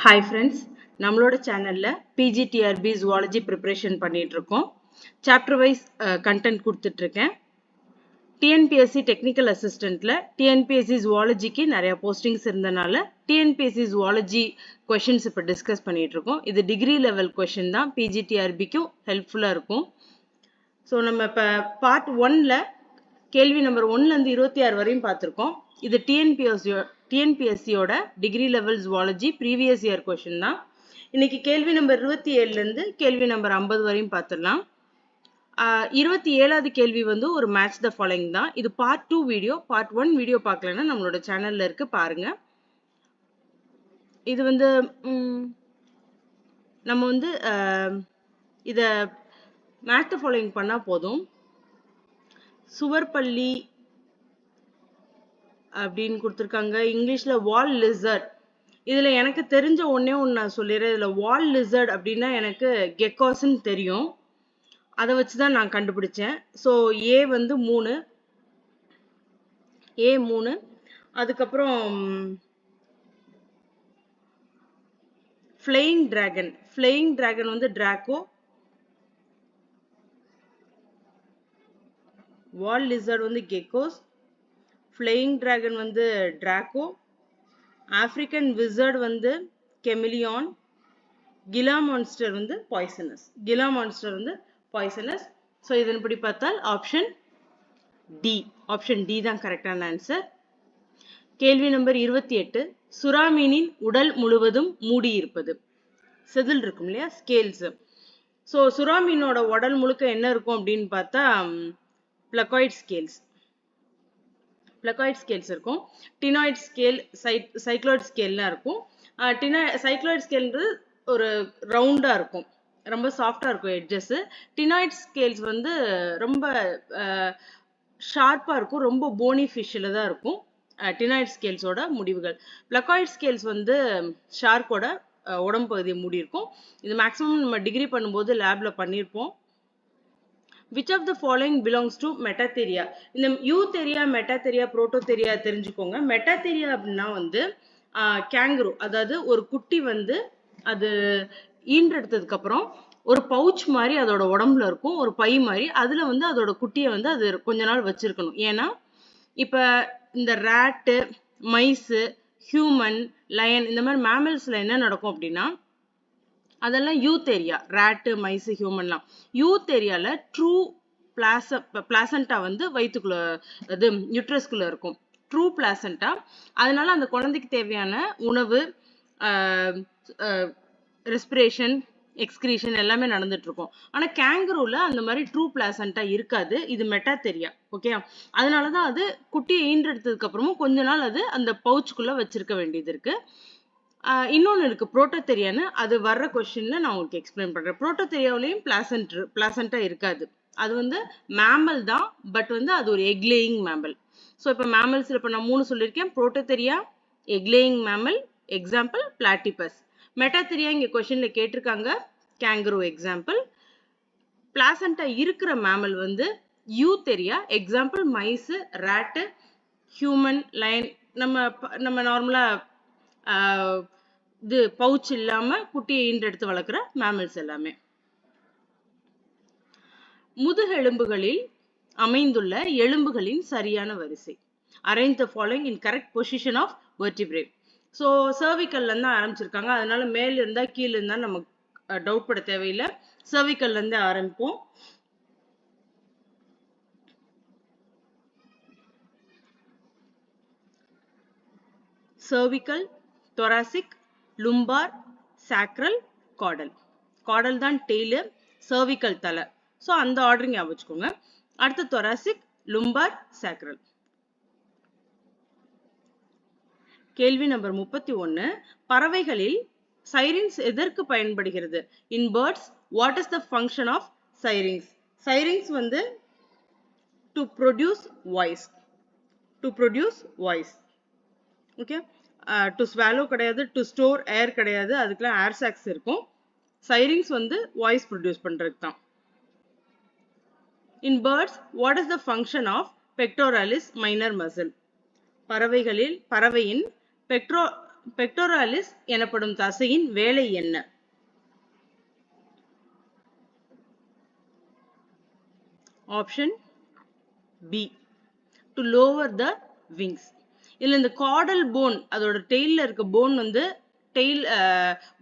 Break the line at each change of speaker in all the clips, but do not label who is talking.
Hi friends, நம்மளோட சேனல்ல PGTRB Zoology preparation பண்ணிட்டு இருக்கோம். Chapter wise content கொடுத்துட்டு இருக்கேன். TNPSC Technical Assistantல TNPSC Zoologyக்கு நிறைய postings இருந்தனால TNPSC Zoology questions இப்ப discuss பண்ணிட்டு இருக்கோம். இது degree level question தான் PGTRBக்கும் helpfulா இருக்கும். So நம்ம இப்ப part 1ல கேள்வி நம்பர் 1ல இருந்து 26 வரையும் பார்த்திருக்கோம். இது டிஎன்பிஎஸ்சியோட degree level zoology previous year question தான். இன்னைக்கு கேள்வி நம்பர் 27ல இருந்து கேள்வி நம்பர் 50 வரையும் பார்த்துடலாம். 27வது கேள்வி வந்து ஒரு மேட்ச் த ஃபாலோயிங் தான். இது பார்ட் 2 வீடியோ. பார்ட் 1 வீடியோ பார்க்கலன்னா நம்மளோட சேனல்ல இருக்கு, பாருங்க. இது வந்து நம்ம வந்து இத மேட்ச் த ஃபாலோயிங் பண்ணா போதும். சுவர்பள்ளி அப்படின்னு கொடுத்துருக்காங்க. இங்கிலீஷ்ல வால் லிசர்ட். இதுல எனக்கு தெரிஞ்ச ஒண்ணே ஒன்று நான் சொல்லிடுறேன். இதுல வால் லிசர்ட் அப்படின்னா எனக்கு கெக்காஸ்ன்னு தெரியும். அதை வச்சுதான் நான் கண்டுபிடிச்சேன். ஸோ ஏ வந்து 3, ஏ 3. அதுக்கப்புறம் ஃப்ளையிங் டிராகன். ஃப்ளையிங் டிராகன் வந்து டிராக்கோ. வால் லிசர்ட் வந்து கெக்கோஸ். ஃப்ளையிங் டிராகன் வந்து டிராக்கோ. ஆப்பிரிக்கன் விசர்ட் வந்து கெமிலியான். கிலா மான்ஸ்டர் வந்து பாய்சனஸ். கிலா மான்ஸ்டர் வந்து பாய்சனஸ். ஸோ இதன்படி பார்த்தால் ஆப்ஷன் டி தான் கரெக்டான ஆன்சர். கேள்வி நம்பர் 28. சுறா மீனின் உடல் முழுவதும் மூடியிருப்பது. செதில் இருக்கும் இல்லையா, ஸ்கேல்ஸ். ஸோ சுறா மீனோட உடல் முழுக்க என்ன இருக்கும் அப்படின்னு பார்த்தா பிளக்காய்ட் ஸ்கேல்ஸ். பிளக்காய்ட் ஸ்கேல்ஸ் இருக்கும். டினாய்ட் ஸ்கேல், சைக்ளாய்ட் ஸ்கேல்லாம் இருக்கும். சைக்ளாய்ட் ஸ்கேல்ன்றது ஒரு ரவுண்டா இருக்கும், ரொம்ப சாஃப்டா இருக்கும் எட்ஜஸ். டினாய்ட் ஸ்கேல்ஸ் வந்து ரொம்ப ஷார்ப்பா இருக்கும், ரொம்ப போனி ஃபிஷ்ல தான் இருக்கும் டினாய்ட் ஸ்கேல்ஸோட முடிவுகள். பிளக்காய்ட் ஸ்கேல்ஸ் வந்து ஷார்க்கோட உடம்பு பகுதியை மூடி இருக்கும். இது மேக்ஸிமம் நம்ம டிகிரி பண்ணும்போது லேப்ல பண்ணியிருப்போம். Which of the following belongs to மெட்டாதெரியா? இந்த யூதெரியா, மெட்டாதெரியா, புரோட்டோதெரியா தெரிஞ்சுக்கோங்க. மெட்டாதெரியா அப்படின்னா வந்து கேங்குரு, அதாவது ஒரு குட்டி வந்து அது ஈன்றெடுத்ததுக்கு அப்புறம் ஒரு பவுச் மாதிரி அதோட உடம்புல இருக்கும், ஒரு பை மாதிரி. அதுல வந்து அதோட குட்டியை வந்து அது கொஞ்ச நாள் வச்சிருக்கணும். ஏன்னா இப்ப இந்த ரேட்டு, மைஸு, ஹியூமன், லயன் இந்த மாதிரி மேமல்ஸ்ல என்ன நடக்கும் அப்படின்னா அதெல்லாம் யூத்தேரியா. ரேட்டு, மைஸு, ஹியூமன்லாம் யூத்தேரியால ட்ரூ பிளாசண்டா வந்து வயிற்றுக்குள்ள, அது யூட்ரஸ்குள்ள இருக்கும், ட்ரூ பிளாசண்டா. அதனால அந்த குழந்தைக்கு தேவையான உணவு, ரெஸ்பிரேஷன், எக்ஸ்கிரீஷன் எல்லாமே நடந்துட்டு இருக்கும். ஆனா கேங்கரூல அந்த மாதிரி ட்ரூ பிளாசண்டா இருக்காது. இது மெட்டாதெரியா. ஓகே, அதனாலதான் அது குட்டியை ஈன்றெடுத்ததுக்கு அப்புறமும் கொஞ்ச நாள் அது அந்த பவுச்சுக்குள்ள வச்சிருக்க வேண்டியது இருக்கு. இன்னொன்னு இருக்கு புரோட்டோதெரியான்னு. அது வர்ற கொஸ்டின்ல நான் உங்களுக்கு எக்ஸ்பிளைன் பண்றேன். புரோட்டோதெரியாவிலையும் பிளாசண்டா இருக்காது. அது வந்து மேமல் தான், பட் வந்து அது ஒரு எக்லேயிங் மேமல். ஸோ இப்போ மேமல்ஸ்ல இப்போ நான் 3 சொல்லியிருக்கேன். Prototheria, egg laying mammal, example platypus. Metatheria இங்க கொஸ்டின்ல கேட்டிருக்காங்க, கேங்கரூ எக்ஸாம்பிள். பிளாசண்டா இருக்கிற மேமல் வந்து eutheria, example mice, rat, human, lion. நம்ம நார்மலா இது பவுச் இல்லாம குட்டியை ஈன்றெடுத்து வளர்க்குற மேமல்ஸ் எல்லாமே. முதுகெலும்புகளில் அமைந்துள்ள எலும்புகளின் சரியான வரிசை. Arrange the following in correct position of vertebrae. So சர்விக்கல்ல இருந்து ஆரம்பிச்சிருக்காங்க, அதனால மேல இருந்தா கீழே இருந்தா நமக்கு டவுட் பட தேவையில்லை. சர்விக்கல்ல இருந்து ஆரம்பிப்போம். Cervical, thoracic, lumbar, sacral, caudal. Caudal தான் டெய்லு, சர்விக்கல் தலை. ஸோ அந்த ஆர்டர் ஞாபகம் வச்சுக்கோங்க. அடுத்து தொராசிக், லும்பார், சாக்ரல். கேள்வி நம்பர் 31. பறவைகளில் சைரிங்ஸ் எதற்கு பயன்படுகிறது? In birds what is the function of syrinx? Syrinx வந்து to produce voice. To produce voice. Okay, to swallow கிடையாது, டு ஸ்டோர் ஏர் கிடையாது, அதுக்கெல்லாம் ஏர் சாக்ஸ் இருக்கும். சைரிங்ஸ் வந்து வாய்ஸ் ப்ரொடியூஸ் பண்றதுக்கு தான். In birds what is the function of pectoralis minor muscle? பறவையின் pectoralis எனப்படும் தசையின் வேலை என்ன? Option B, to lower the wings. இதுல இந்த கார்டல் போன், அதோட டெய்ல இருக்க போன் வந்து டெய்ல்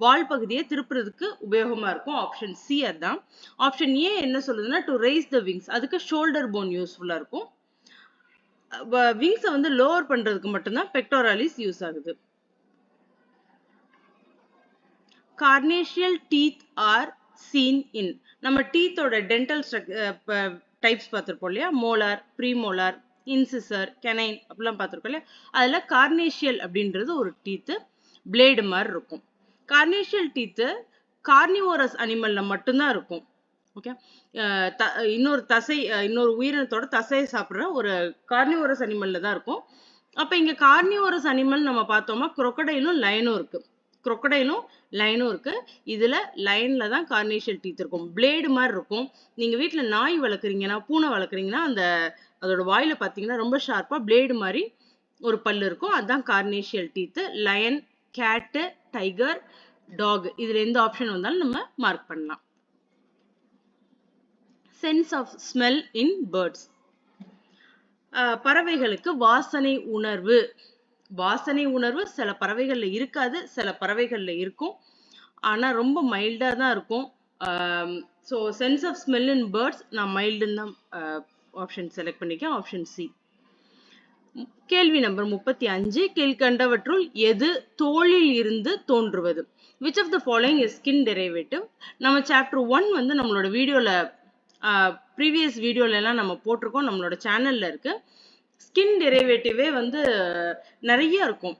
வால் பகுதியை திருப்புறதுக்கு உபயோகமா இருக்கும். ஆப்ஷன் சி அதுதான். ஆப்ஷன் ஏ என்ன சொல்லுதுன்னா டு ரைஸ் த விங்ஸ், அதுக்கு ஷோல்டர் போன் யூஸ்ஃபுல்லா இருக்கும். விங்ஸை வந்து லோவர் பண்றதுக்கு மட்டும்தான் பெக்டோராலிஸ் யூஸ் ஆகுது. கார்னேஷியல் டீத் ஆர் சீன் இன், நம்ம டீத்தோட டென்டல் டைப்ஸ் பார்த்துருப்போம் இல்லையா, மோலார், ப்ரீமோலார், இன்சிசர், கெனைன் அப்படிலாம் பார்த்துருக்கோம் இல்லையா. அதில் கார்னேஷியல் அப்படின்றது ஒரு டீத்து, பிளேடு மாதிரி இருக்கும். கார்னேஷியல் டீத்து கார்னிவோரஸ் அனிமல்ல மட்டும்தான் இருக்கும். ஓகே, இன்னொரு உயிரினத்தோட தசையை சாப்பிட்ற ஒரு கார்னிவோரஸ் அனிமல்ல தான் இருக்கும். அப்ப இங்க கார்னிவோரஸ் அனிமல் நம்ம பார்த்தோமா, crocodileம் லயனும் இருக்கு. crocodileம் லைனும் இருக்கு. இதுல லைன்ல தான் கார்னேஷியல் டீத் இருக்கும், பிளேடு மாதிரி இருக்கும். நீங்க வீட்டுல நாய் வளர்க்குறீங்கன்னா, பூனை வளர்க்குறீங்கன்னா, அதோட வாயில பாத்தீங்கன்னா ரொம்ப ஷார்ப்பா பிளேடு மாதிரி ஒரு பல்லு இருக்கும். அதுதான் carnassial teeth. Lion, cat, tiger, dog, இதுல எந்த ஆப்ஷன் வந்தாலும் நம்ம மார்க் பண்ணலாம். Sense of smell in birds, பறவைகளுக்கு வாசனை உணர்வு. வாசனை உணர்வு சில பறவைகள்ல இருக்காது, சில பறவைகள்ல இருக்கும். ஆனா ரொம்ப மைல்டா தான் இருக்கும். So sense of smell in birds நான் மைல்டுன்னு தான் ஆப்ஷன் செலக்ட் பண்ணிக்கேன். Option C. கேள்வி நம்பர் 35, கீழ்கண்டவற்றுள் எது தோலில் இருந்து தோன்றுவது? Which of the following is skin derivative? நம்ம சாப்டர் 1 வந்து நம்மளோட வீடியோல ப்ரீவியஸ் வீடியோல எல்லாம் நம்ம போட்டிருக்கோம், நம்மளோட சேனல்ல இருக்கு. ஸ்கின் டெரிவேட்டிவே வந்து நிறைய இருக்கும்.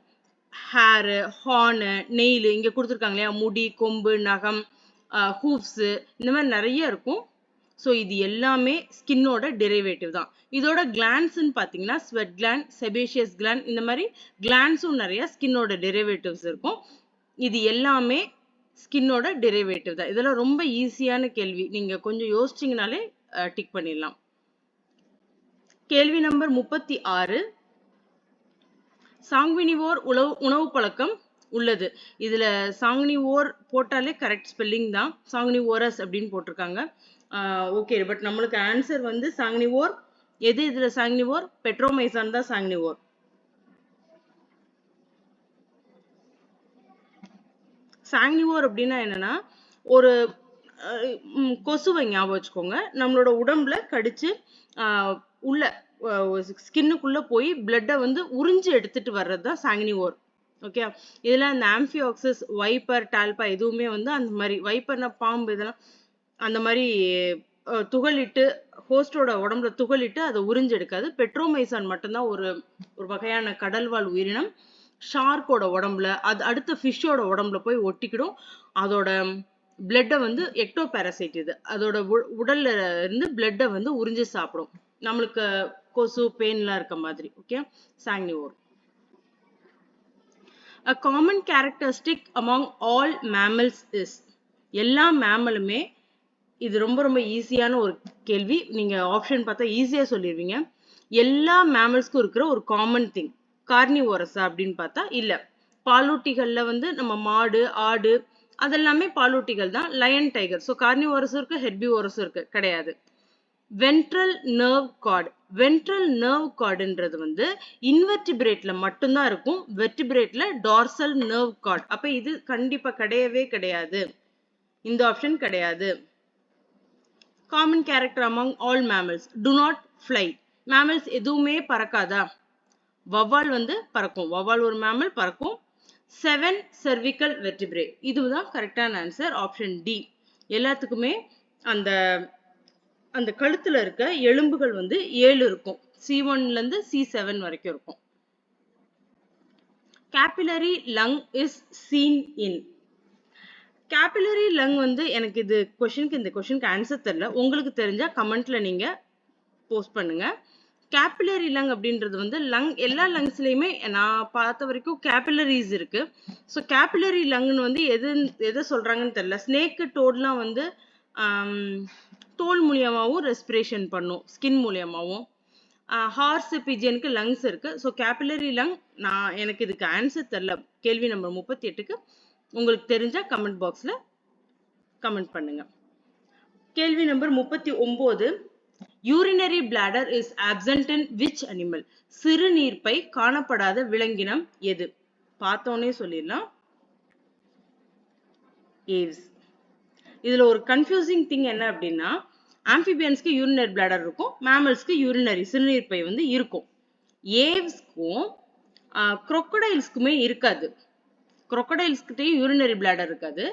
ஹேரு, ஹார்னு, நெயில், இங்க கொடுத்துருக்காங்க இல்லையா, முடி, கொம்பு, நகம், ஹூப்ஸு, இந்த மாதிரி நிறைய இருக்கும். ஸோ இது எல்லாமே ஸ்கின்னோட டெரிவேட்டிவ் தான். இதோட கிளான்ஸ்ன்னு பார்த்தீங்கன்னா ஸ்வெட் கிளாண்ட், செபேஷியஸ் கிளாண்ட், இந்த மாதிரி கிளான்ஸும் நிறைய ஸ்கின்னோட டெரிவேட்டிவ்ஸ் இருக்கும். இது எல்லாமே ஸ்கின்னோட டெரிவேட்டிவ் தான். இதெல்லாம் ரொம்ப ஈஸியான கேள்வி, நீங்க கொஞ்சம் யோசிச்சிங்கனாலே டிக் பண்ணிடலாம். கேள்வி நம்பர் 36, சாங்குவினிவோர் உணவு பழக்கம் உள்ளது. இதுல சாங்குனிவோர் போட்டாலே கரெக்ட் ஸ்பெல்லிங் தான், சாங்குனிவோரஸ் அப்படின்னு போட்டிருக்காங்க. ஓகே, பட் நம்மளுக்கு ஆன்சர் வந்து சாங்குனிவோர். எது இதுல சாங்குனிவோர்? பெட்ரோமைசான் தான் சாங்குனிவோர். சாங்குனிவோர் அப்படின்னா என்னன்னா, ஒரு கொசுவை ஞாபகம் வச்சுக்கோங்க, நம்மளோட உடம்புல கடிச்சு உள்ள ஸ்கின்னுக்குள்ள போய் பிளட்டை வந்து உறிஞ்சு எடுத்துட்டு வர்றது தான் சாங்குனிவோர். ஓகே, இதுல அந்த ஆம்பியாக்சிஸ், வைப்பர், டால்பா எதுவுமே வந்து அந்த மாதிரி, வைப்பர்னா பாம்பு, இதெல்லாம் அந்த மாதிரி துகளிட்டு ஹோஸ்டோட உடம்புல துகளிட்டு அதை உறிஞ்சு எடுக்காது. பெட்ரோமைசான் மட்டும்தான் ஒரு வகையான கடல்வாழ் உயிரினம். ஷார்க்கோட உடம்புல, அது அடுத்த ஃபிஷ்ஷோட உடம்புல போய் ஒட்டிக்கிடும். அதோட பிளட்டை வந்து எக்டோ பாராசைட், இது அதோட உடல்ல இருந்து பிளட்டை வந்து உறிஞ்சு சாப்பிடும், நம்மளுக்கு கொசு, பெயின்லாம் இருக்க மாதிரி. Okay, சாங்குனிவோர். A common characteristic among all mammals is, எல்லா மேமலுமே, இது ரொம்ப ரொம்ப ஈஸியான ஒரு கேள்வி, நீங்க ஆப்ஷன் பார்த்தா ஈஸியா சொல்லிடுவீங்க. எல்லா மேமல்ஸ்க்கும் இருக்கிற ஒரு காமன் திங் கார்னிவோரஸா அப்படின்னு பார்த்தா இல்ல. பாலூட்டிகள்ல வந்து நம்ம மாடு, ஆடு அதெல்லாமே பாலூட்டிகள் தான். லயன், டைகர், ஸோ கார்னிவோரஸும் இருக்கு, ஹெர்பிவோரஸும் இருக்கு, கிடையாது. Ventral nerve cord, ventral nerve கார்டுன்றது வந்து இன்வெர்டிபிரேட்ல மட்டும்தான் இருக்கும், வெர்டிபிரேட்ல டார்சல் நர்வ் கார்டு. அப்ப இது கண்டிப்பா கிடையவே கிடையாது, இந்த ஆப்ஷன் கிடையாது. Common character among all mammals, to not fly. Mammals எதுவுமே பறக்காதா? வவ்வால் வந்து பறக்கும், வவ்வால் ஒரு மேமல் பறக்கும். 7 cervical vertebrae, இதுதான் கரெக்டான ஆன்சர், ஆப்ஷன் டி. எல்லாத்துக்குமே அந்த அந்த கழுத்துல இருக்க எலும்புகள் வந்து 7 இருக்கும், C1ல இருந்து C7 வரைக்கும் இருக்கும். capillary lung is seen in, capillary lung வந்து எனக்கு இந்த கொஸ்டினுக்கு ஆன்சர் தெரியல, உங்களுக்கு தெரிஞ்சா கமெண்ட்ல நீங்க போஸ்ட் பண்ணுங்க. கேபிலரி லங் அப்படின்றது வந்து எல்லா லங்ஸ்லயுமே நான் பார்த்த வரைக்கும் கேபிலரிஸ் இருக்கு. ஸோ கேபிலரி லங்னு வந்து எதை சொல்றாங்கன்னு தெரியல. ஸ்னேக்கு, டோட்லாம் வந்து தோல் மூலியமாகவும் ரெஸ்பிரேஷன் பண்ணும், ஸ்கின் மூலியமாகவும். ஹார்ஸ் பிஜியனுக்கு லங்ஸ் இருக்கு. So capillary lung. எனக்கு இதுக்கு ஆன்சர் தெரியல. கேள்வி நம்பர் 38க்கு உங்களுக்கு தெரிஞ்சா கமெண்ட் பாக்ஸ்ல கமெண்ட் பண்ணுங்க. கேள்வி number 39. Urinary bladder is absent in which animal? சிறுநீர்ப்பை காணப்படாத விலங்கினம் எது? பார்த்தோன்னே சொல்லிடலாம், ஏவ்ஸ். இதுல ஒரு கன்ஃபியூசிங் திங் என்ன அப்படின்னா, ஆம்பிபியன்ஸ்க்கு யூரினரி பிளாடர் இருக்கும், மேமல்ஸ்க்கு யூரினரி சிறுநீர்ப்பை வந்து இருக்கும். ஏவ்ஸ்க்கும் crocodiles-க்குமே இருக்காது. crocodiles-கிட்டையும் யூரினரி பிளாடர் இருக்காது.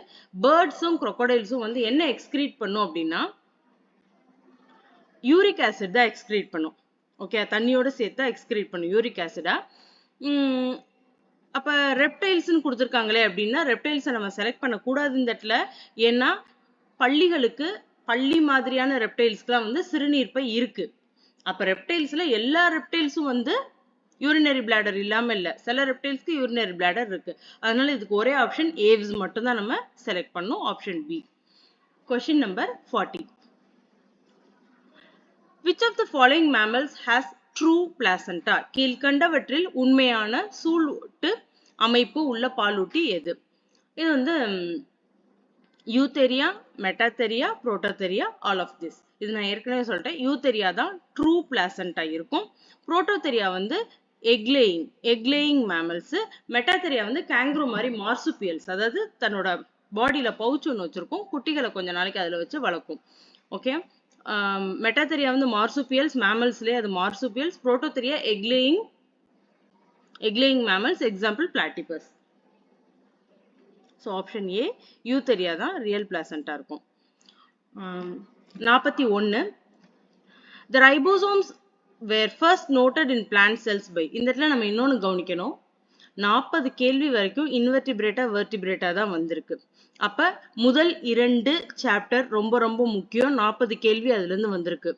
பேர்ட்ஸும் crocodiles-உம் வந்து என்ன எக்ஸ்கிரீட் பண்ணும் அப்படின்னா, யூரிக் ஆசிட் தான் எக்ஸ்கிரீட் பண்ணும். ஓகே, தண்ணியோட சேர்த்து எக்ஸ்கிரீட் பண்ணும் யூரிக் ஆசிடா. அப்ப ரெப்டைல்ஸ்னு கொடுத்துருக்காங்களே அப்படின்னா, ரெப்டைல்ஸை நம்ம செலக்ட் பண்ணக்கூடாது இந்த இடத்துல. ஏன்னா பள்ளி மாதிரியான ரெப்டைல்ஸ்க்குலாம் வந்து சிறுநீர்ப்பை இருக்கு. அப்ப ரெப்டைல்ஸ்ல எல்லா ரெப்டைல்ஸும் வந்து யூரினரி பிளாடர் இல்லாம இல்ல, சில ரெப்டைல்ஸ்க்கு யூரினரி பிளாடர் இருக்கு. அதனால இதுக்கு ஒரே ஆப்ஷன் ஏவ்ஸ் மட்டும் தான் நம்ம செலக்ட் பண்ணோம், option B. Question number 40. Which of the following mammals has true placenta? கீழ்கண்டவற்றில் உண்மையான சூலூட்டு அமைப்பு உள்ள பாலூட்டி எது? இது வந்து யூத்தெரியா, மெட்டாத்தெரியா, புரோட்டோத்தெரியா, ஆல் ஆஃப் திஸ். இது நான் ஏற்கனவே சொல்லிட்டேன். யூத்தெரியா தான் ட்ரூ பிளாசண்டா இருக்கும். புரோட்டோத்தெரியா வந்து எக்லேயிங் மேமல்ஸ். மெட்டாத்தெரியா வந்து கேங்க்ரூ மாதிரி மார்சுபியல்ஸ், அதாவது தன்னோட பாடியில பவுச் ஒன்று வச்சிருக்கும், குட்டிகளை கொஞ்ச நாளைக்கு அதில் வச்சு வளர்க்கும். ஓகே, மெட்டாத்தெரியா வந்து மார்சுபியல்ஸ், மேமல்ஸ்லேயே அது marsupials. Prototheria egg laying mammals, example platypus. So option A eutheria தான் ரியல் பிளாசண்டா இருக்கும். 41. The ribosomes were first noted in plant cells by. இந்த இடத்துல நம்ம இன்னொன்று கவனிக்கணும், 40 கேள்வி வரைக்கும் இன்வெர்டிபிரேட்டா வெர்டிபிரேட்டா தான் வந்திருக்கு. அப்ப முதல் 2 சாப்டர் ரொம்ப ரொம்ப முக்கியம். 40 கேள்வி அதுல இருந்து வந்திருக்கு.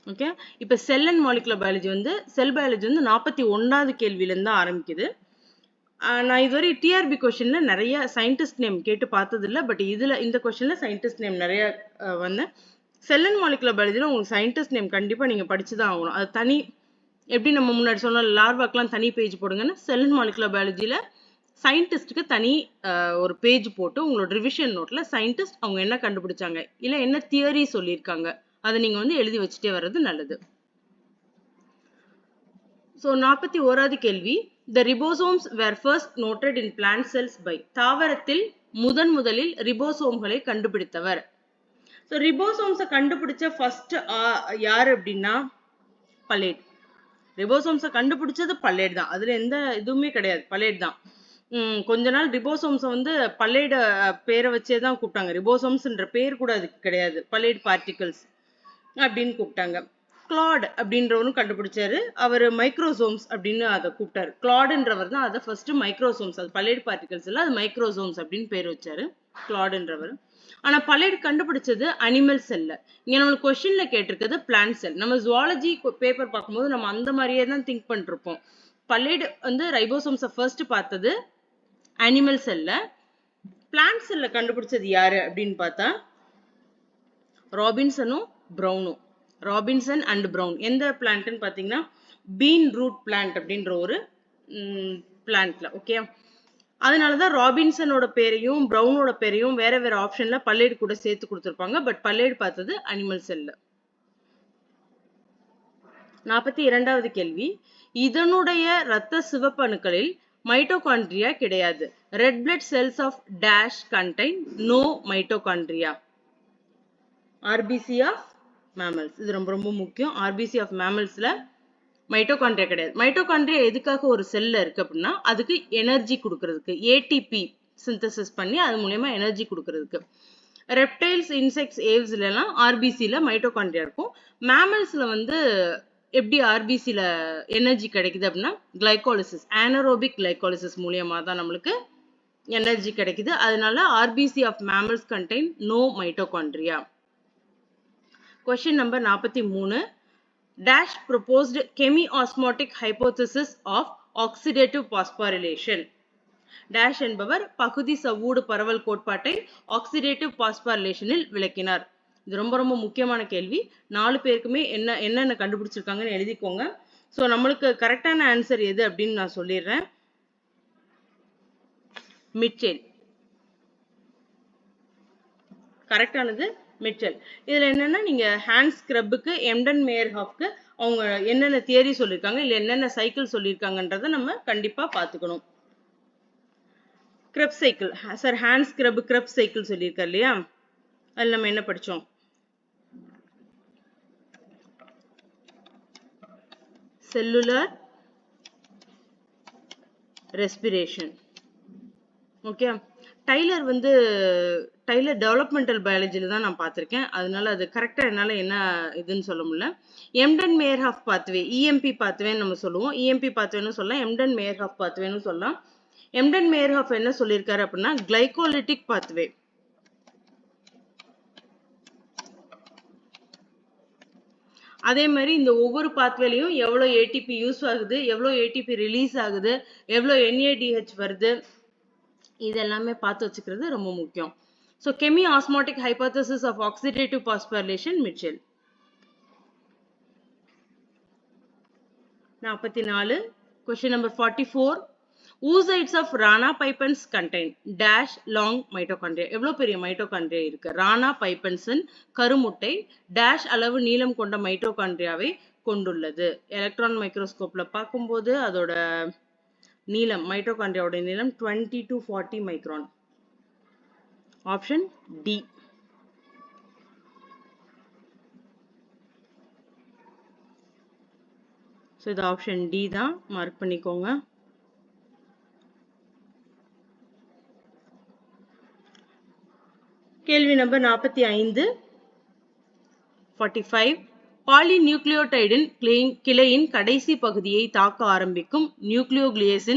ஓகே, இப்ப செல் அண்ட் மாலிகுலர் பயாலஜி வந்து செல் பயாலஜி வந்து 41வது கேள்வியில இருந்து தான் ஆரம்பிக்குது. நான் இதுவரை டிஆர்பி கொஸ்டின்ல நிறைய சயின்டிஸ்ட் நேம் கேட்டு பார்த்தது இல்லை, பட் இதுல இந்த கொஸ்டின்ல சயின்டிஸ்ட் நேம் நிறைய வந்தேன். செல் அண்ட் மாலிகுலர் பயாலஜில உங்களுக்கு சயின்டிஸ்ட் நேம் கண்டிப்பா நீங்க படிச்சுதான் ஆகணும். அது தனி, எப்படி நம்ம முன்னாடி சொன்ன லார்வாக்கெல்லாம் தனி பேஜ் போடுங்கன்னு, செல் அண்ட் மாலிகுலர் பயாலஜில சயின்டிஸ்டுக்கு தனி ஒரு பேஜ் போட்டு உங்களோட ரிவிஷன் நோட்ல சயின்டிஸ்ட் அவங்க என்ன கண்டுபிடிச்சாங்க இல்ல என்ன தியரி சொல்லியிருக்காங்க அதை நீங்க வந்து எழுதி வச்சுட்டே வர்றது நல்லது. ஸோ 41வது கேள்வி, the ribosomes were first noted in plant cells by. தாவரத்தில் முதலில் ரிபோசோம்களை கண்டுபிடித்தவர். ஸோ ரிபோசோம்ஸை கண்டுபிடிச்ச ஃபர்ஸ்ட் யாரு அப்படின்னா பல்லேட். ரிபோசோம்ஸை கண்டுபிடிச்சது பல்லேட் தான், அதுல எந்த இதுவுமே கிடையாது, பல்லேட் தான். கொஞ்ச நாள் ரிபோசோம்ஸை வந்து பல்லேட் பேரை வச்சே தான் கூப்பிட்டாங்க. ரிபோசோம்ஸ்ன்ற பேர் கூட அதுக்கு கிடையாது, பல்லேட் பார்ட்டிகல்ஸ் அப்படின்னு கூப்பிட்டாங்க. கிளாட் அப்படின்றவரும் கண்டுபிடிச்சாரு, அவர் மைக்ரோசோம்ஸ் அப்படின்னு அதை கூப்பிட்டாரு. கிளாடுன்றவர் தான் அதை ஃபர்ஸ்ட் மைக்ரோசோம்ஸ், அது பல்லேட் பார்ட்டிகல்ஸ் இல்லை, அது மைக்ரோசோம்ஸ் அப்படின்னு பேர் வச்சாரு கிளாடுன்றவர். ஆனா பல்லேட் கண்டுபிடிச்சது அனிமல் செல்ல. இங்க நம்மளுக்கு கொஸ்டின்ல கேட்டிருக்கிறது பிளான்ட் செல். நம்ம ஜுவாலஜி பேப்பர் பார்க்கும்போது நம்ம அந்த மாதிரியே தான் திங்க் பண்ணிருப்போம். பல்லேட் வந்து ரைபோசோம்ஸை ஃபர்ஸ்ட் பார்த்தது அனிமல் செல்ல. பிளான்ட் செல்ல கண்டுபிடிச்சது யாரு அப்படின்னு பார்த்தா ராபின்சனும் ப்ரௌனும். Robinson and Brown. எந்த பிளான்ட்னு பார்த்தீங்கன்னா பீன் ரூட் பிளான்ட் அப்படின்ற ஒரு பிளான்ட்ல. ஓகே, அதனாலதான் ராபின்சனோட பேரையும் ப்ரௌனோட பேரையும் வேற வேற ஆப்ஷன்ல பல்லேட் கூட சேர்த்து கொடுத்திருப்பாங்க. பட் பல்லேட் பார்த்தது அனிமல் செல்ல. 42வது கேள்வி, இதனுடைய இரத்த சிவப்பணுக்களில் மைட்டோகாண்ட்ரியா கிடையாது. Red blood cells of dash contain no mitochondria. RBC of mammals. இது ரொம்ப ரொம்ப முக்கியம். ஆர்பிசி ஆஃப் மேமல்ஸ்ல மைட்டோகாண்ட்ரியா கிடையாது. மைட்டோகாண்ட்ரியா எதுக்காக ஒரு செல்ல இருக்கு அப்படின்னா அதுக்கு எனர்ஜி கொடுக்கறதுக்கு, ஏடிபி சிந்தசிஸ் பண்ணி அது மூலமா எனர்ஜி கொடுக்கறதுக்கு. ரெப்டைல்ஸ், இன்செக்ட்ஸ், ஏவ்ஸ்ல எல்லாம் ஆர்பிசில மைட்டோகாண்ட்ரியா இருக்கும். மேமல்ஸ்ல வந்து எப்படி ஆர்பிசில எனர்ஜி கிடைக்குது அப்படின்னா கிளைகாலிசிஸ், ஆனரோபிக் கிளைகாலிசிஸ் மூலியமா தான் நம்மளுக்கு எனர்ஜி கிடைக்குது. அதனால RBC of mammals contain no mitochondria. Question number 43. Dash proposed chemiosmotic hypothesis of oxidative phosphorylation. Dash என்பவர் பகுதி சவ்வூடு பரவல் கோட்பாட்டை ஆக்சிடேட்டிவ் பாஸ்போரிலேஷனில் விளக்கினார். இது ரொம்ப ரொம்ப முக்கியமான கேள்வி. 4 பேருக்குமே என்னென்ன கண்டுபிடிச்சிருக்காங்கன்னு எழுதிக்கோங்க. ஸோ நம்மளுக்கு கரெக்டான ஆன்சர் எது அப்படின்னு நான் சொல்லிடுறேன். மிட்செல். கரெக்டானது மிட்செல். இதுல என்னன்னா நீங்க ஹேண்ட் ஸ்க்ரப்புக்கு எம்டன் மேயர்ஹாஃப்க்கு அவங்க என்னென்ன தியரி சொல்லியிருக்காங்க இல்லை என்னென்ன சைக்கிள் சொல்லியிருக்காங்கன்றதை நம்ம கண்டிப்பா பார்த்துக்கணும். Krebs cycle sir, Hans Krebs Krebs cycle சொல்லியிருக்காரு இல்லையா, அதில் நம்ம என்ன படித்தோம்? Cellular respiration. Okay, Taylor developmental பயாலஜியில் தான் நான் பார்த்துருக்கேன், அதனால அது கரெக்டாக என்னால் என்ன இதுன்னு சொல்ல முடியல. எம்டன் மேயர்ஹாஃப் பாத்வே, இஎம்பி பாத்வேன்னு நம்ம சொல்லுவோம். இஎம்பி பாத்வேன்னு சொல்லலாம், எம்டன் மேயர்ஹாஃப் பாத்வேன்னு சொல்லலாம். எம்டன் மேயர்ஹாஃப் என்ன சொல்லியிருக்காரு அப்படின்னா கிளைகோலிட்டிக் பாத்வே. அதே மாதிரி இந்த ஒவ்வொரு பாத்வேலையும் எவ்வளோ ஏடிபி யூஸ் ஆகுது, எவ்வளோ ஏடிபி ரிலீஸ் ஆகுது, எவ்வளோ என்ஏடிஹெச் வருது, இதெல்லாமே பார்த்து வச்சுக்கிறது ரொம்ப முக்கியம். So chemiosmotic hypothesis of oxidative phosphorylation Mitchell. 44. Question number 44. Oocytes of Rana pipens contain dash long mitochondria. எவ்வளோ பெரிய மைட்டோகாண்ட்ரியா இருக்கு? ரானா பைப்பன்ஸின் கருமுட்டை டேஷ் அளவு நீளம் கொண்ட மைட்டோகாண்ட்ரியாவை கொண்டுள்ளது. எலக்ட்ரான் மைக்ரோஸ்கோப்ல பார்க்கும்போது அதோட நீளம், மைட்டோகாண்ட்ரியாவோட நீளம் 20 to 40 micron. Option D. So இது ஆப்ஷன் டி தான், மார்க் பண்ணிக்கோங்க. கேள்வி நம்பர் 45. 45. பாலிநியூக்ளியோடைடின் கிளையின் கடைசி பகுதியை தாக்க ஆரம்பிக்கும் நியூக்ளியேஸ்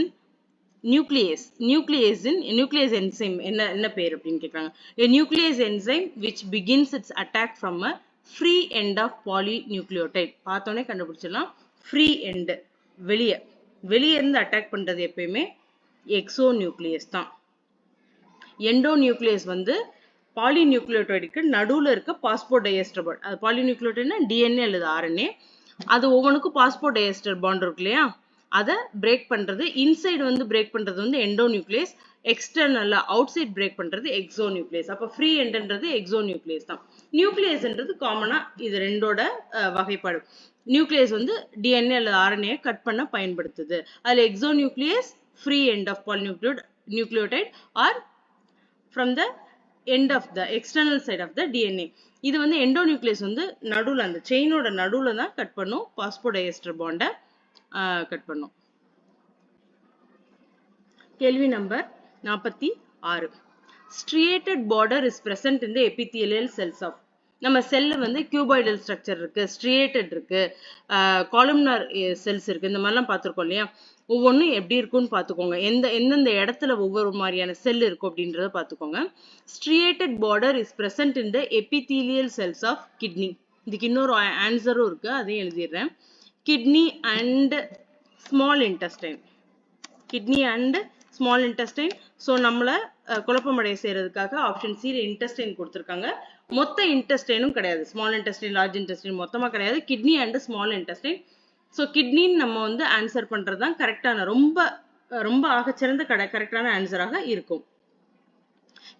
என்சைம் என்ன பேர் அப்படின்னு கேட்குறாங்க. Nuclease enzyme which begins its attack from a free end of polynucleotide. பார்த்தோன்னே கண்டுபிடிச்சிடலாம். ஃப்ரீ எண்ட், வெளியே இருந்து அட்டாக் பண்றது எப்பயுமே எக்ஸோ நியூக்ளியஸ் தான். எண்டோ நியூக்ளியஸ் பாலிநியூக்ளியோடைடுக்கு நடுவில் இருக்க பாஸ்போடைஎஸ்டர் பாண்ட். அது பாலிநியூக்ளியோடைட்னா டிஎன்ஏ அல்லது ஆர்என்ஏ, அது ஒவ்வொன்றுக்கும் பாஸ்போடைஎஸ்டர் பாண்ட் இருக்கு இல்லையா, அதை பிரேக் பண்றது. இன்சைடு பிரேக் பண்றது எண்டோ நியூக்ளியஸ், எக்ஸ்டர்னலா அவுட் சைட் பிரேக் பண்றது எக்ஸோ நியூக்ளியஸ். அப்போ ஃப்ரீ எண்ட்ன்றது எக்ஸோ நியூக்ளியஸ் தான். நியூக்ளியஸ்ன்றது காமனா இது ரெண்டோட வகைப்பாடு. நியூக்ளியஸ் டிஎன்ஏ அல்லது ஆர்என்ஏ கட் பண்ண பயன்படுத்துது. அதில் exonuclease free end of polynucleotide or from the end of the external side of the DNA. இது எண்டோநியூக்ளியஸ் நடுவில், அந்த செயினோட நடுவில் தான் கட் பண்ணும், பாஸ்போடைஎஸ்டர் பாண்டை கட் பண்ணும். கேள்வி number 46. Striated border is present in the epithelial cells of. நம்ம cell cuboidal structure இருக்கு, ஸ்ட்ரியேட்டட் இருக்கு, காலம்னார் செல்ஸ் இருக்கு, இந்த மாதிரிலாம் பார்த்துருக்கோம் இல்லையா. ஒவ்வொன்றும் எப்படி இருக்குன்னு பார்த்துக்கோங்க, எந்தெந்த இடத்துல ஒவ்வொரு மாதிரியான செல் இருக்கும் அப்படின்றத பார்த்துக்கோங்க. Striated border is present in the epithelial cells of kidney. இதுக்கு இன்னொரு ஆன்சரும் இருக்கு, அதையும் எழுதிடுறேன். Kidney and small intestine. Kidney and small intestine. So நம்மளை குழப்பமடைய செய்யறதுக்காக ஆப்ஷன் சி இன்டெஸ்டைன் கொடுத்துருக்காங்க. மொத்த இன்டெஸ்டைனும் கிடையாது, ஸ்மால் இன்டெஸ்டைன் லார்ஜ் இன்டெஸ்டைன் மொத்தமாக கிடையாது, kidney and small intestine. So கிட்னின்னு நம்ம ஆன்சர் பண்ணுறது தான் கரெக்டான, ரொம்ப ரொம்ப ஆகச்சிறந்த கரெக்டான ஆன்சராக இருக்கும்.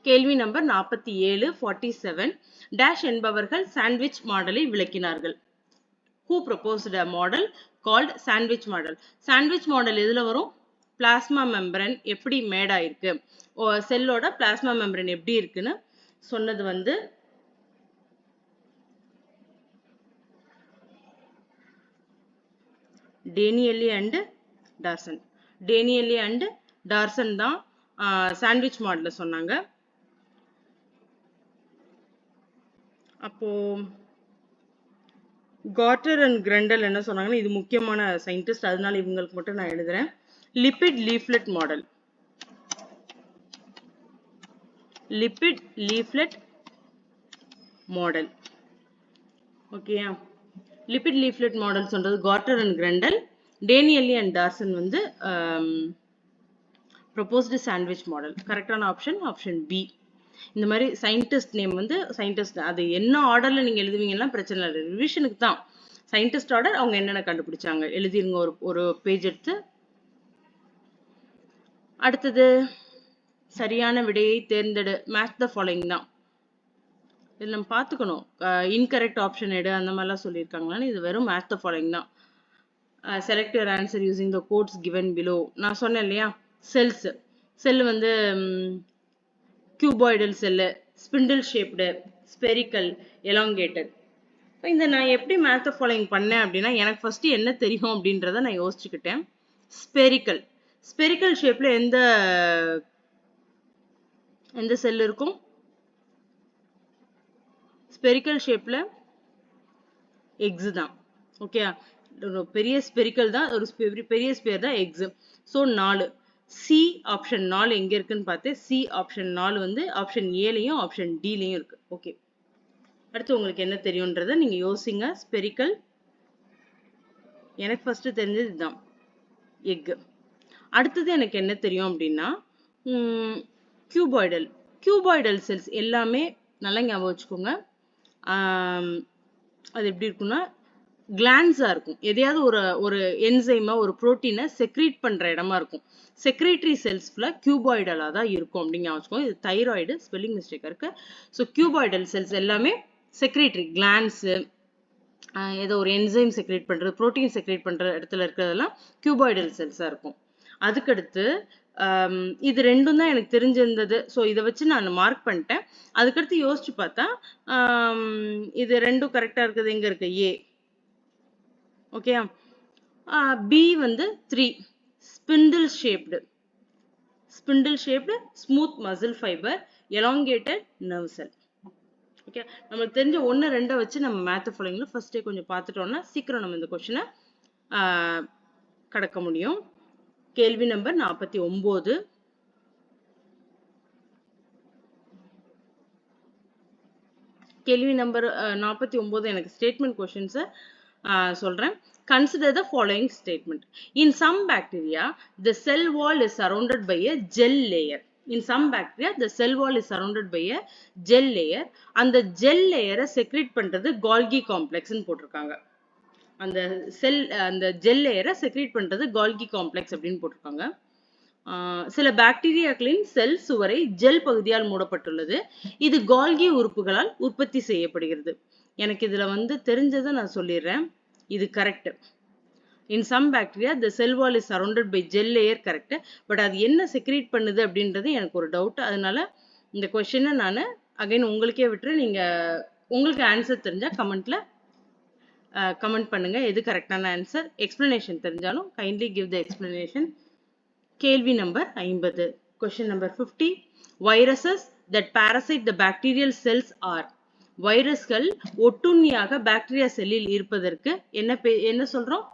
கேள்வி நம்பர் 47. 47. டேஷ் என்பவர்கள் சாண்ட்விச் மாடலை விளக்கினார்கள். Who proposed a model called sandwich model? Sandwich model எதுல வரும்? பிளாஸ்மா மெம்பரன் எப்படி மேட் ஆயிருக்கு, செல்லோட பிளாஸ்மா மெம்பரன் எப்படி இருக்குன்னு சொன்னது டேனியல்லி அண்ட் டார்சன். டேனியல்லி அண்ட் டார்சன் தான் சாண்ட்விச் மாடல சொன்னாங்க. அப்போ கார்ட்டர் அண்ட் கிரெண்டல் என்ன சொன்னாங்கன்னா, இது முக்கியமான சயின்டிஸ்ட், அதனால இவங்களுக்கு மட்டும் நான் எழுதுறேன். Lipid leaflet model. Lipid leaflet model. ஓகேயா, லிபிட் லீஃப்லெட் மாடல் சொல்றது Gorter and Grendel. Danielli and Davson proposed sandwich model. கரெக்டான ஆப்ஷன் பி. இந்த மாதிரி சயின்டிஸ்ட் நேம் வந்து சயின்டிஸ்ட் அது என்ன ஆர்டர்ல நீங்க எழுதுவீங்கன்னா பிரச்சனை இல்லை, ரிவிஷனுக்கு தான். சயின்டிஸ்ட் ஆர்டர் அவங்க என்னென்ன கண்டுபிடிச்சாங்க எழுதிருங்க ஒரு பேஜ் எடுத்து. அடுத்தது சரியான விடையை தேர்ந்தெடு, மேட்ச் த ஃபாலோயிங் தான். இதில் நம்ம பார்த்துக்கணும் இன்கரெக்ட் ஆப்ஷன் எடு அந்த மாதிரிலாம் சொல்லியிருக்காங்களான்னு. இது வெறும் மேட்ச் த ஃபாலோயிங் தான். Select your answer using the codes given below. நான் சொன்னேன் இல்லையா, செல் வந்து cuboidal cell, spindle shaped, spherical, elongated. இந்த நான் எப்படி மேட்ச் த ஃபாலோயிங் பண்ணேன் அப்படின்னா, எனக்கு ஃபர்ஸ்ட் என்ன தெரியும் அப்படின்றத நான் யோசிச்சுக்கிட்டேன். ஸ்பெரிக்கல் ஷேப்ல எந்த செல் இருக்கும்? ஸ்பெரிக்கல் ஷேப்ல எக்ஸ் தான். ஓகே, ஒரு பெரிய ஸ்பெரிக்கல் தான், ஒரு பெரிய ஸ்பியர் தான் எக்ஸ். ஸோ 4 சி ஆப்ஷன் 4 எங்க இருக்குன்னு பார்த்து, சி ஆப்ஷன் 4 வந்து ஆப்ஷன் ஏலையும் ஆப்ஷன் டிலையும் இருக்கு. ஓகே, அடுத்து உங்களுக்கு என்ன தெரியும்ன்றத நீங்க யோசிங்க. ஸ்பெரிக்கல் எனக்கு ஃபர்ஸ்ட் தெரிஞ்சது இதுதான், எக். அடுத்தது எனக்கு என்ன தெரியும் அப்படின்னா கியூபாய்டல் செல்ஸ் எல்லாமே நல்லா ஞாபகம் வச்சுக்கோங்க. அது எப்படி இருக்குன்னா கிளான்ஸா இருக்கும். எதையாவது ஒரு என்சைமா ஒரு புரோட்டீனை செக்ரீட் பண்ற இடமா இருக்கும். செக்ரேட்டரி செல்ஸ் ஃபுல்லா கியூபாய்டலா தான் இருக்கும் அப்படின்னு ஞாபகம். இது தைராய்டு, ஸ்பெல்லிங் மிஸ்டேக் இருக்கு. ஸோ கியூபாய்டல் செல்ஸ் எல்லாமே செக்ரேட்டரி, கிளான்ஸ், ஏதோ ஒரு என்சைம் செக்ரேட் பண்றது, புரோட்டீன் செக்ரேட் பண்ற இடத்துல இருக்கிறதெல்லாம் கியூபாய்டல் செல்ஸா இருக்கும். அதுக்கடுத்து இது ரெண்டும் தான் எனக்கு தெரிஞ்சிருந்தது. ஸோ இதை வச்சு நான் மார்க் பண்ணிட்டேன். அதுக்கடுத்து யோசிச்சு பார்த்தா இது ரெண்டும் கரெக்டா இருக்குது. எங்க இருக்கு? ஏ. ஓகே, பி வந்து 3 spindle shaped, smooth muscle fibre, elongated nerve செல். ஓகே, நமக்கு தெரிஞ்ச 1 2 வச்சு நம்ம மேட்ச் ஃபாலோயிங்ல ஃபர்ஸ்டே கொஞ்சம் பார்த்துட்டோம்னா சீக்கிரம் நம்ம இந்த கொஸ்டினை கடக்க முடியும். கேள்வி நம்பர் 49. கேள்வி நம்பர் 49 எனக்கு ஸ்டேட்மெண்ட் கொஸ்டின்ஸ் சொல்றேன். Consider the following statement. In some bacteria, the cell wall is surrounded by a gel layer. In some bacteria, the cell wall is surrounded by a gel layer. அந்த gel layer secrete பண்றது Golgi complex ன்னு போட்டிருக்காங்க. அந்த gel லேயரை secrete பண்றது Golgi complex அப்படின்னு போட்டிருக்காங்க. சில பாக்டீரியாக்களின் செல் சுவரை ஜெல் பகுதியால் மூடப்பட்டுள்ளது. இது Golgi உறுப்புகளால் உற்பத்தி செய்யப்படுகிறது. எனக்கு இதுல வந்து தெரிஞ்சதை நான் சொல்லிடுறேன். இது correct. In some bacteria, the cell wall is surrounded by gel layer, correct. But அது என்ன செக்ரீட் பண்ணுது அப்படின்றது எனக்கு ஒரு டவுட். அதனால இந்த கொஸ்டினை நான் அகைன் உங்களுக்கே விட்டுரு. நீங்க உங்களுக்கு ஆன்சர் தெரிஞ்சா கமெண்ட் பண்ணுங்க எது கரெக்டான ஆன்சர். எக்ஸ்பிளனேஷன் தெரிஞ்சாலும் கைண்ட்லி கிவ் த எக்ஸ்பிளனேஷன். கேள்வி number 50. Question number 50. Viruses that parasite the bacterial cells are. வைரஸ்கள் ஒட்டுண்ணியாக பாக்டீரியா செல்லில் இருப்பதற்கு என்ன சொல்றோம்?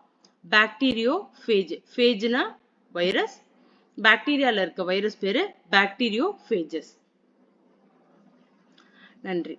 பாக்டீரியோஃபேஜ். ஃபேஜ்னா வைரஸ், பாக்டீரியால இருக்க வைரஸ் பேரு பாக்டீரியோஃபேஜஸ். நன்றி.